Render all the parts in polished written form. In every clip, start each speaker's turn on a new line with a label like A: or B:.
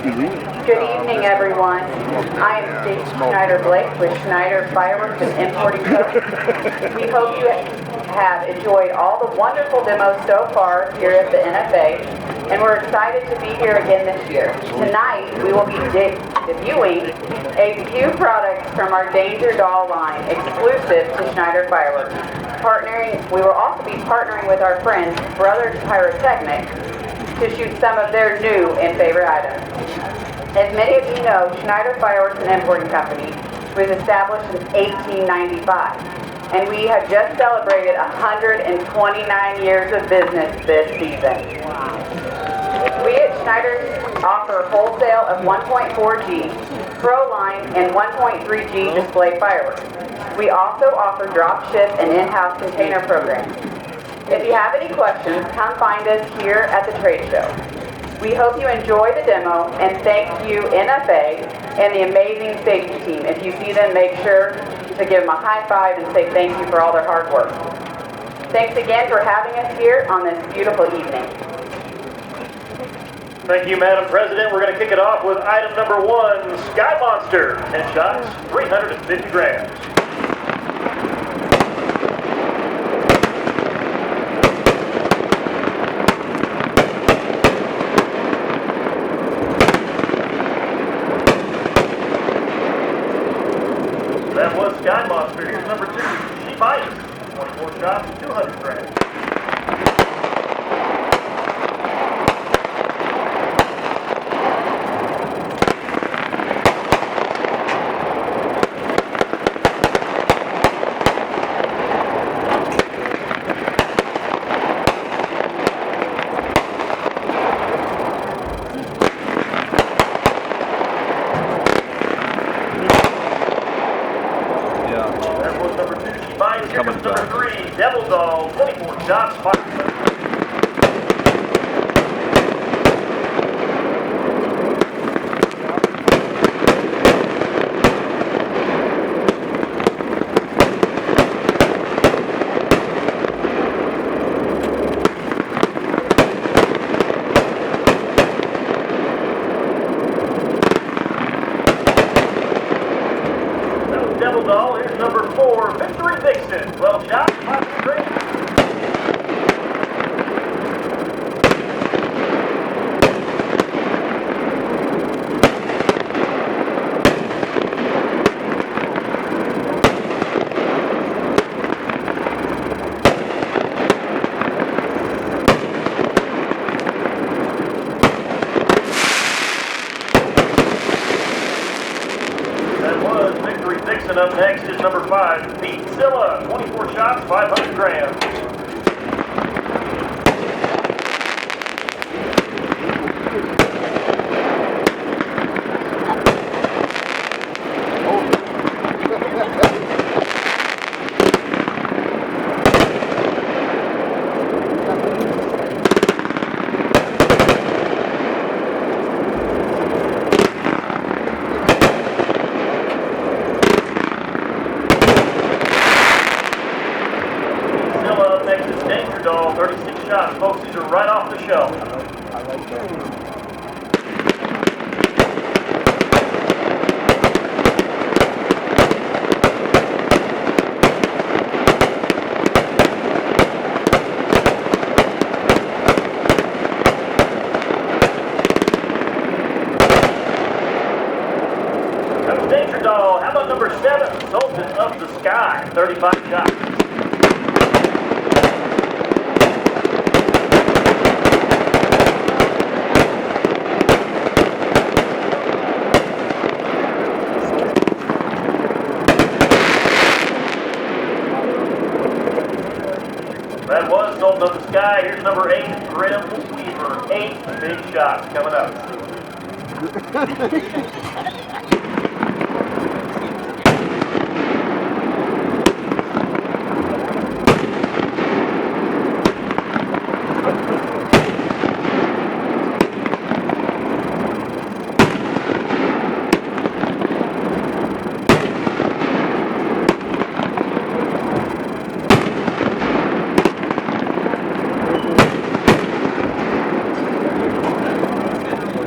A: Good evening, everyone. I am Stacy Schneitter Blake with Schneitter Fireworks and Importing Co. We hope you have enjoyed all the wonderful demos so far here at the NFA, and we're excited to be here again this year. Tonight, we will be debuting a few products from our Danger Doll line, exclusive to Schneitter Fireworks. We will also be partnering with our friends, Brothers Pyrotechnic, to shoot some of their new and favorite items. As many of you know, Schneitter Fireworks and Importing Company was established in 1895, and we have just celebrated 129 years of business this season. We at Schneider offer wholesale of 1.4G, Pro Line, and 1.3G display fireworks. We also offer drop ship and in-house container programs. If you have any questions, come find us here at the trade show. We hope you enjoy the demo, and thank you, NFA, and the amazing safety team. If you see them, make sure to give them a high five and say thank you for all their hard work. Thanks again for having us here on this beautiful evening.
B: Thank you, Madam President. We're going to kick it off with item number 1, Sky Monster. 10 shots, 350 grams. That was Sky Monster. Here's number 2, She Bites. 24 shots, 200 grams. Number 3, Devil Doll, 24 shots, 500. Devil Doll, here's number 4, Victory Vixen, 12 shots, 500 grams. Vixen up next is number 5, Beatzilla, 24 shots, 500 grams. Danger Doll, 36 shots. Folks, these are right off the shelf. That was Danger Doll. How about number 7, Sultan of the Sky, 35 shots. That was Sultan of the Sky. Here's number 8, Grim Weaver. 8 big shots coming up.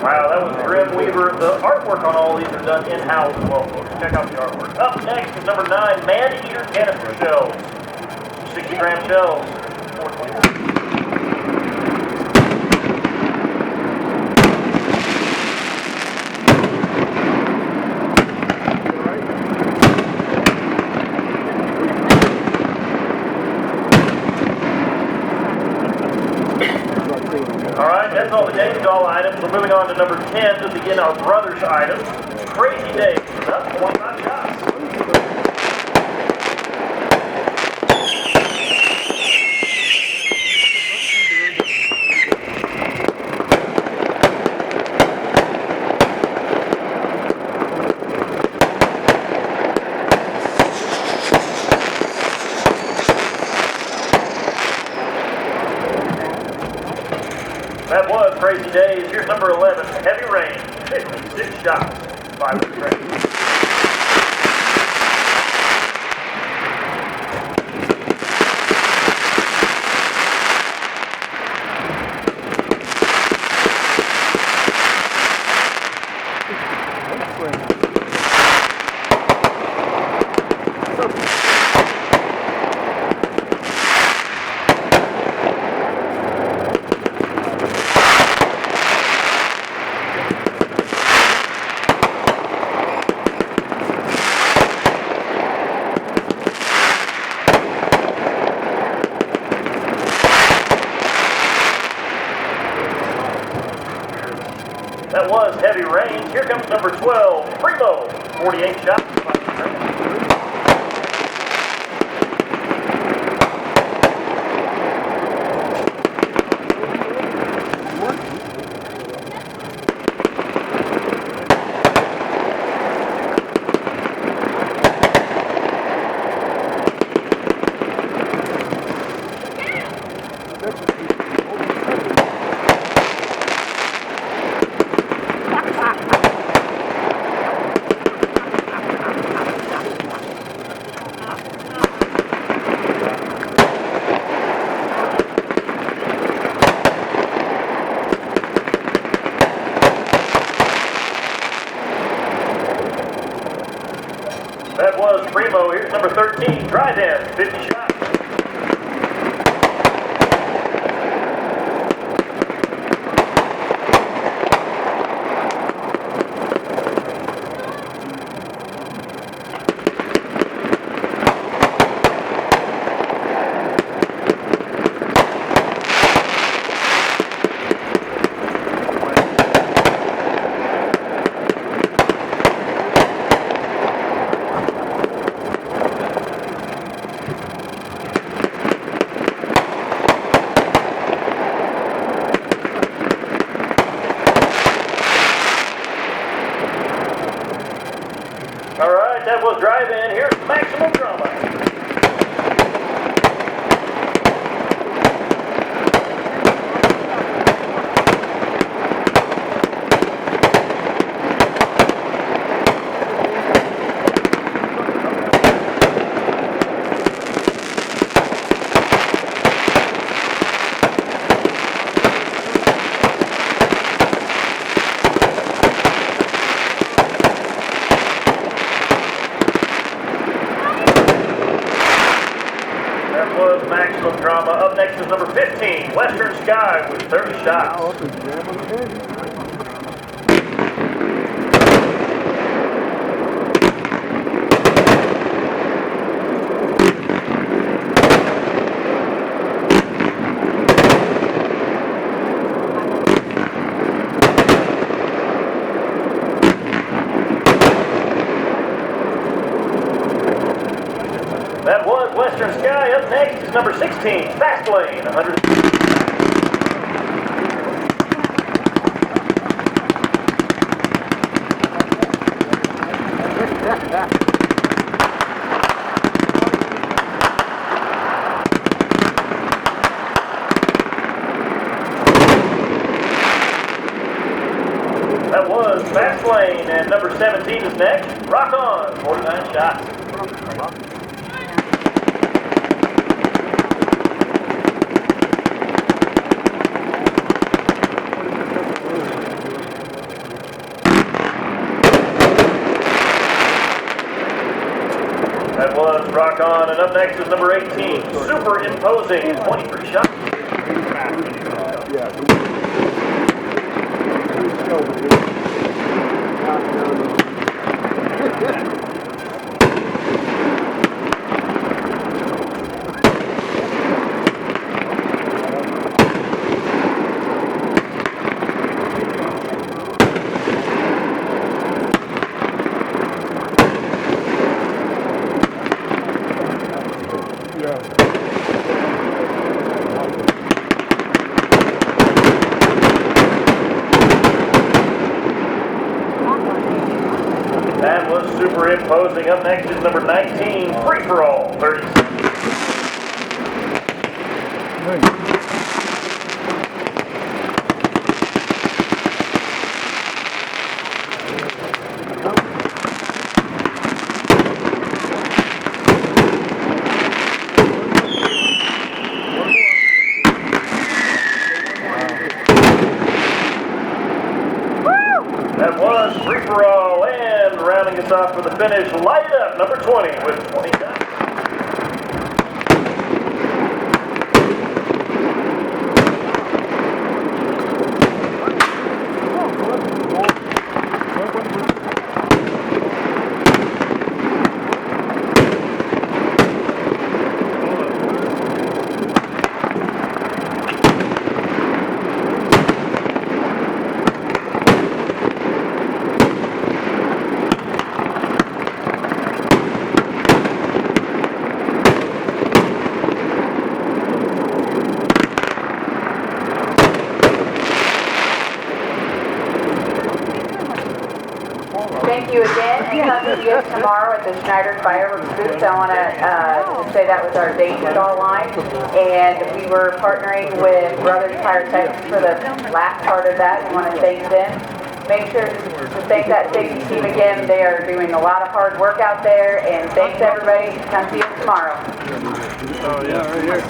B: Wow, that was Grim Weaver. The artwork on all these are done in-house as well, folks. Check out the artwork. Up next is number 9, Man-Eater Canister Shells. 60-gram shells. 420. Alright, that's all the Daisy Doll items. We're moving on to number 10 to begin our Brothers items. Crazy Days. That's 25 shots. That was Crazy Days. Here's number 11, Heavy Rain, 56 shots, 500 grains. That was Heavy Rain. Here comes number 12, Primo, 48 shots, 500 grains. That was Primo. Here's number 13, Drive-In, 50 shots. All right, that was Drive-In. Here's Maximum Drama. That was Maximum Drama. Up next is number 15, Western Sky, with 30 shots. That was Western Sky. Up next is number 16, Fast Lane, 100. That was Fast Lane, and number 17 is next. Rock On, 49 shots. That was Rock On, and up next is number 18, Superimposing, 23 shots. That was Superimposing. Up next is number 19, Free For All, 30 seconds. That was Free For All, and rounding us off for the finish, Light It Up, number 20 with 20 shots.
A: Thank you again, and come to see us tomorrow at the Schneitter Fireworks booth. I want to say that was our date with all line, and we were partnering with Brothers Pyrotechnics for the last part of that. We want to thank them. Make sure to thank that safety team again. They are doing a lot of hard work out there, and thanks everybody. Come see us tomorrow.
C: Oh yeah, right here.